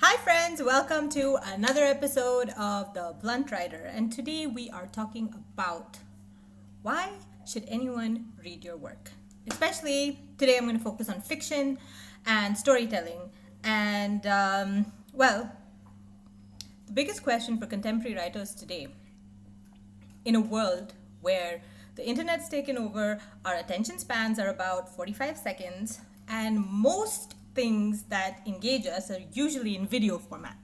Hi, friends, welcome to another episode of The Blunt Writer. And today we are talking about why should anyone read your work? Especially today, I'm going to focus on fiction and storytelling. And, the biggest question for contemporary writers today, in a world where the internet's taken over, our attention spans are about 45 seconds, and most things that engage us are usually in video format.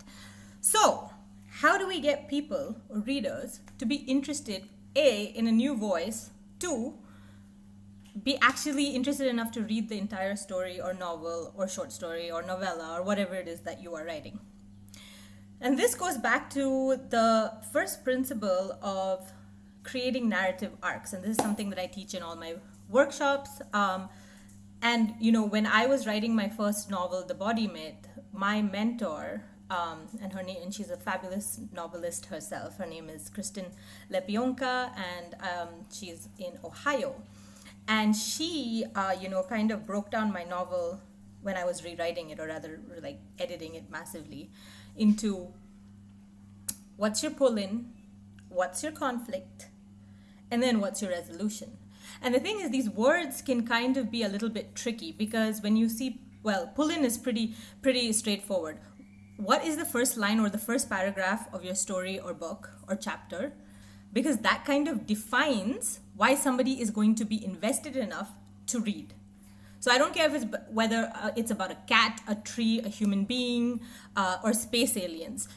So, how do we get people or readers to be interested, A, in a new voice, two, be actually interested enough to read the entire story or novel or short story or novella or whatever it is that you are writing? And this goes back to the first principle of creating narrative arcs. And this is something that I teach in all my workshops. When I was writing my first novel, The Body Myth, my mentor, and she's a fabulous novelist herself. Her name is Kristen Lepionka, and she's in Ohio. And she, kind of broke down my novel when I was rewriting it, or rather, like editing it massively, into what's your pull in, what's your conflict, and then what's your resolution. And the thing is, these words can kind of be a little bit tricky because when you see, pull in is pretty straightforward. What is the first line or the first paragraph of your story or book or chapter? Because that kind of defines why somebody is going to be invested enough to read. So I don't care if it's whether it's about a cat, a tree, a human being, or space aliens.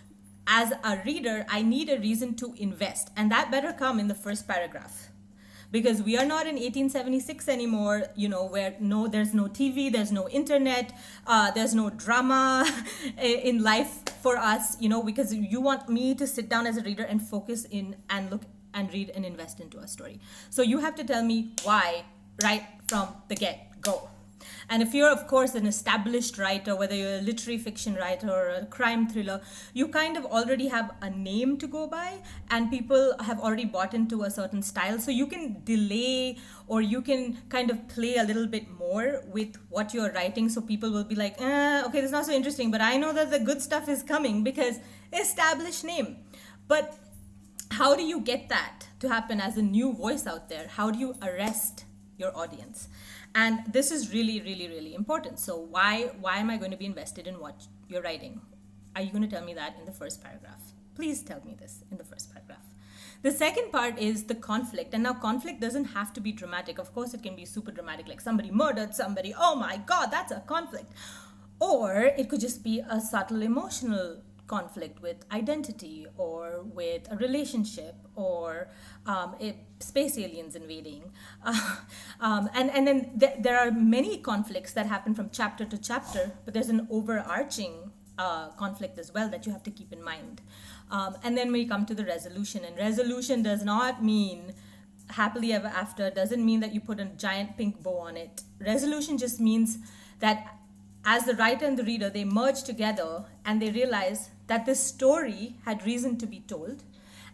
As a reader, I need a reason to invest, and that better come in the first paragraph. Because we are not in 1876 anymore, where there's no TV, there's no internet, there's no drama in life for us, because you want me to sit down as a reader and focus in and look and read and invest into a story. So you have to tell me why right from the get-go. And if you're, of course, an established writer, whether you're a literary fiction writer or a crime thriller, you kind of already have a name to go by, and people have already bought into a certain style. So you can delay, or you can kind of play a little bit more with what you're writing. So people will be like, okay, this is not so interesting, but I know that the good stuff is coming because established name. But how do you get that to happen as a new voice out there? How do you arrest your audience? And this is really, really, really important. So why am I going to be invested in what you're writing? Are you going to tell me that in the first paragraph? Please tell me this in the first paragraph. The second part is the conflict. And now conflict doesn't have to be dramatic. Of course, it can be super dramatic, like somebody murdered somebody. Oh my God, that's a conflict. Or it could just be a subtle emotional conflict with identity, or with a relationship, or space aliens invading. And then there are many conflicts that happen from chapter to chapter, but there's an overarching conflict as well that you have to keep in mind. And then we come to the resolution, and resolution does not mean happily ever after, doesn't mean that you put a giant pink bow on it. Resolution just means that as the writer and the reader, they merge together and they realize that this story had reason to be told,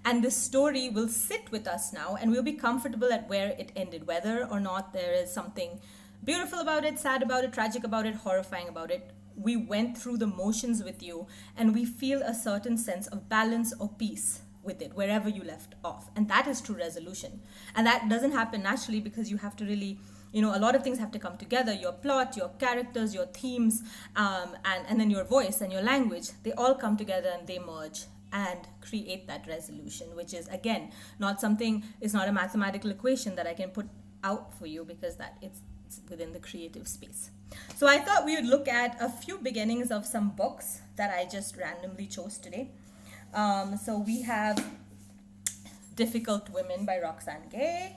and this story will sit with us now, and we'll be comfortable at where it ended, whether or not there is something beautiful about it, sad about it, tragic about it, horrifying about it. We went through the motions with you, and we feel a certain sense of balance or peace with it wherever you left off. And that is true resolution. And that doesn't happen naturally because you have to really, a lot of things have to come together. Your plot, your characters, your themes, and then your voice and your language, they all come together and they merge and create that resolution, which is, again, it's not a mathematical equation that I can put out for you, because that it's within the creative space. So I thought we would look at a few beginnings of some books that I just randomly chose today. So we have Difficult Women by Roxane Gay.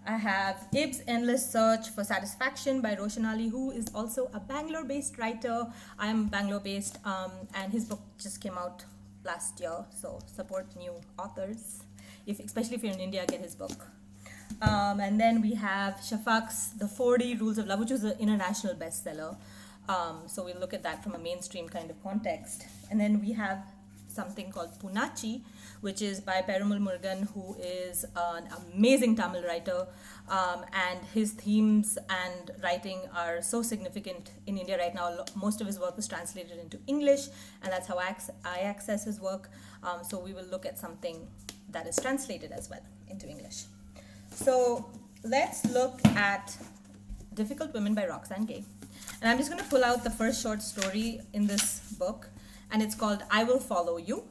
I have Ib's Endless Search for Satisfaction by Roshan Ali, who is also a Bangalore-based writer. I'm Bangalore-based, and his book just came out last year, so support new authors. Especially if you're in India, get his book. And then we have Shafak's The 40 Rules of Love, which was an international bestseller. So we'll look at that from a mainstream kind of context. And then we have something called Punachi, which is by Perumal Murugan, who is an amazing Tamil writer, and his themes and writing are so significant in India right now. Most of his work is translated into English, and that's how I access his work. So we will look at something that is translated as well into English. So let's look at Difficult Women by Roxane Gay. And I'm just going to pull out the first short story in this book, and it's called I Will Follow You.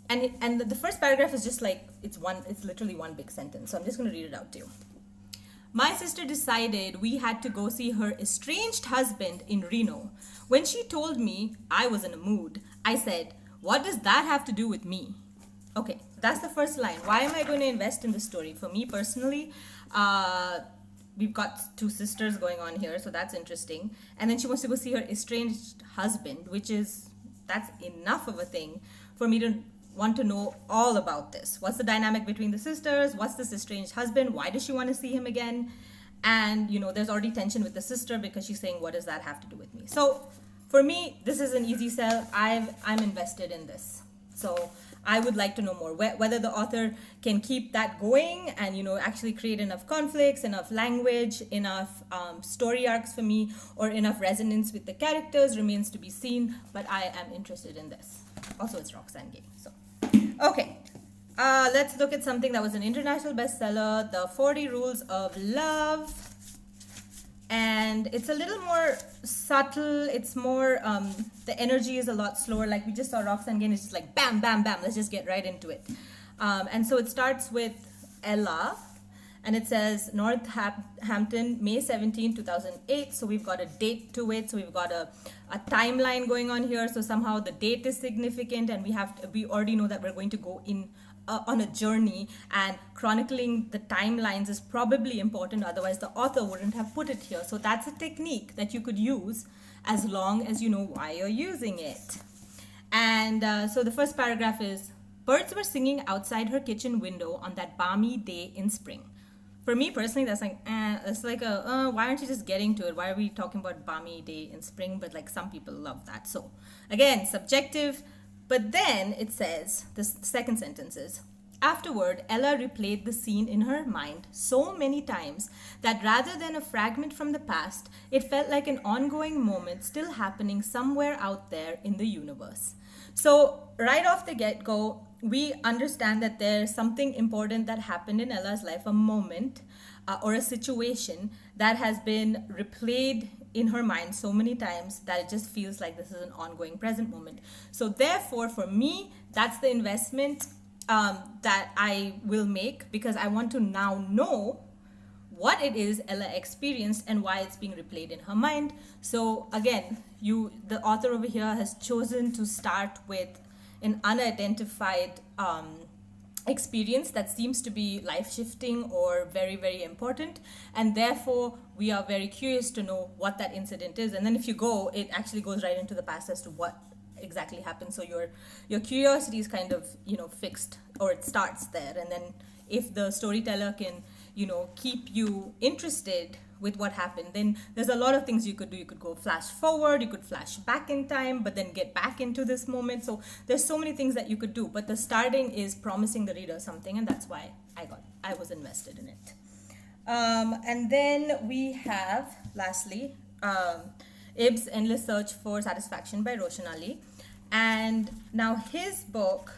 And the first paragraph is just like, it's literally one big sentence. So I'm just going to read it out to you. My sister decided we had to go see her estranged husband in Reno. When she told me I was in a mood, I said, what does that have to do with me? Okay, that's the first line. Why am I going to invest in this story? For me personally, we've got two sisters going on here, so that's interesting. And then she wants to go see her estranged husband, that's enough of a thing for me to want to know all about this. What's the dynamic between the sisters? What's this estranged husband? Why does she want to see him again? And, there's already tension with the sister because she's saying, what does that have to do with me? So for me, this is an easy sell. I'm invested in this. So I would like to know more, whether the author can keep that going and, actually create enough conflicts, enough language, enough story arcs for me, or enough resonance with the characters remains to be seen, but I am interested in this. Also, it's Roxane Gay. So, okay. Let's look at something that was an international bestseller, The 40 Rules of Love. And it's a little more subtle. It's more, the energy is a lot slower. Like we just saw Roxane Gay, it's just like bam, bam, bam. Let's just get right into it. And so it starts with Ella, and it says Northampton, May 17, 2008. So we've got a date to it. So we've got a timeline going on here. So somehow the date is significant, and we already know that we're going to go in on a journey, and chronicling the timelines is probably important, otherwise the author wouldn't have put it here. So that's a technique that you could use as long as you know why you're using it. And so the first paragraph is, birds were singing outside her kitchen window on that balmy day in spring. For me personally, that's like, it's like why aren't you just getting to it? Why are we talking about balmy day in spring? But like some people love that. So again, subjective. But then it says, the second sentence is, afterward, Ella replayed the scene in her mind so many times that rather than a fragment from the past, it felt like an ongoing moment still happening somewhere out there in the universe. So right off the get-go, we understand that there's something important that happened in Ella's life, a moment or a situation that has been replayed in her mind so many times that it just feels like this is an ongoing present moment. So therefore, for me, that's the investment that I will make, because I want to now know what it is Ella experienced and why it's being replayed in her mind. So again, the author over here has chosen to start with an unidentified experience that seems to be life-shifting or very, very important, and therefore we are very curious to know what that incident is. And then if you go, it actually goes right into the past as to what exactly happened. So your curiosity is kind of fixed, or it starts there. And then if the storyteller can keep you interested with what happened, then there's a lot of things you could do. You could go flash forward, you could flash back in time, but then get back into this moment. So there's so many things that you could do, but the starting is promising the reader something, and that's why I was invested in it. And then we have, lastly, Ibs' Endless Search for Satisfaction by Roshan Ali. And now his book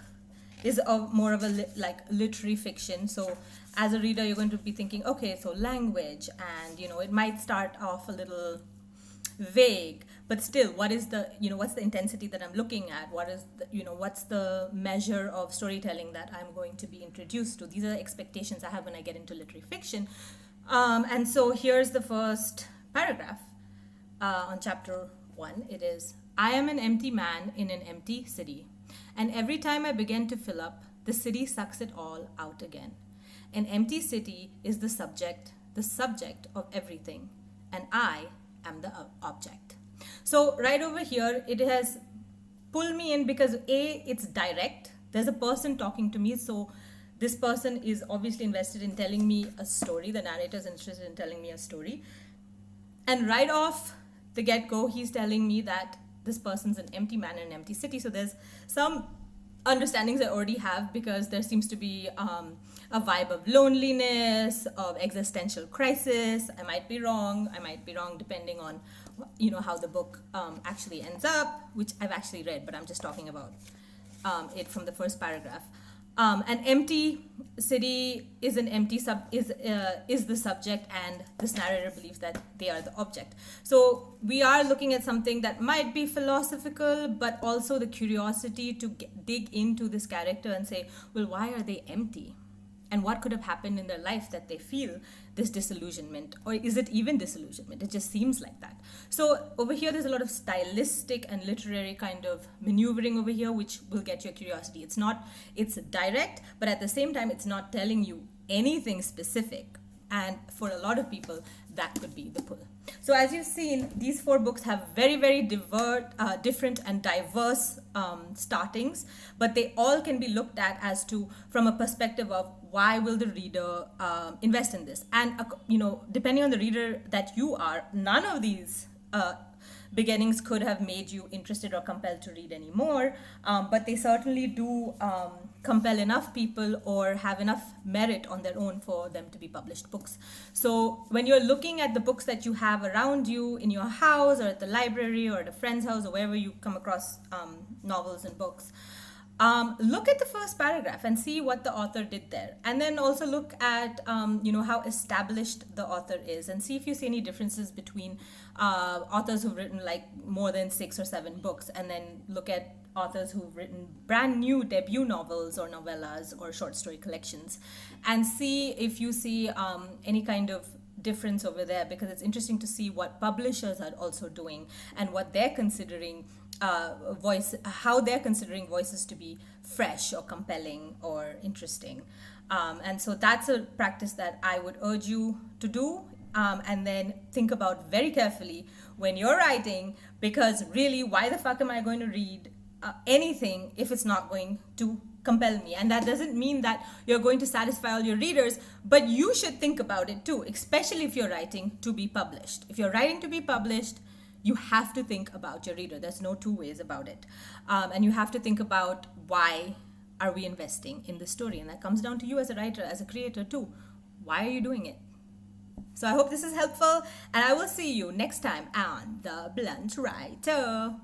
is more of a literary fiction. So as a reader, you're going to be thinking, okay, so language, and it might start off a little vague, but still, what's the intensity that I'm looking at? What's the measure of storytelling that I'm going to be introduced to? These are the expectations I have when I get into literary fiction. And so here's the first paragraph on chapter 1. It is, I am an empty man in an empty city, and every time I begin to fill up, the city sucks it all out again. An empty city is the subject of everything, and I am the object. So right over here, it has pulled me in because it's direct. There's a person talking to me, so this person is obviously invested in telling me a story. The narrator is interested in telling me a story. And right off the get-go, he's telling me that this person's an empty man in an empty city. So there's some understandings I already have, because there seems to be a vibe of loneliness, of existential crisis. I might be wrong depending on how the book actually ends up, which I've actually read, but I'm just talking about it from the first paragraph. An empty city is an empty is the subject, and this narrator believes that they are the object. So we are looking at something that might be philosophical, but also the curiosity to dig into this character and say, well, why are they empty? And what could have happened in their life that they feel this disillusionment? Or is it even disillusionment? It just seems like that. So over here, there's a lot of stylistic and literary kind of maneuvering over here, which will get your curiosity. It's direct, but at the same time, it's not telling you anything specific. And for a lot of people, that could be the pull. So as you've seen, these 4 books have very, very different and diverse startings, but they all can be looked at as to from a perspective of why will the reader invest in this. And depending on the reader that you are, none of these beginnings could have made you interested or compelled to read anymore, but they certainly do compel enough people or have enough merit on their own for them to be published books. So when you're looking at the books that you have around you in your house or at the library or at a friend's house or wherever you come across novels and books, look at the first paragraph and see what the author did there. And then also look at, how established the author is, and see if you see any differences between authors who've written like more than 6 or 7 books, and then look at authors who've written brand new debut novels or novellas or short story collections, and see if you see any kind of difference over there, because it's interesting to see what publishers are also doing and what they're considering how they're considering voices to be fresh or compelling or interesting. And so that's a practice that I would urge you to do, and then think about very carefully when you're writing, because really, why the fuck am I going to read anything if it's not going to compel me? And that doesn't mean that you're going to satisfy all your readers, but you should think about it too, especially if you're writing to be published. If you're writing to be published, you have to think about your reader. There's no two ways about it. And you have to think about, why are we investing in the story? And that comes down to you as a writer, as a creator too. Why are you doing it? So I hope this is helpful, and I will see you next time on The Blunt Writer.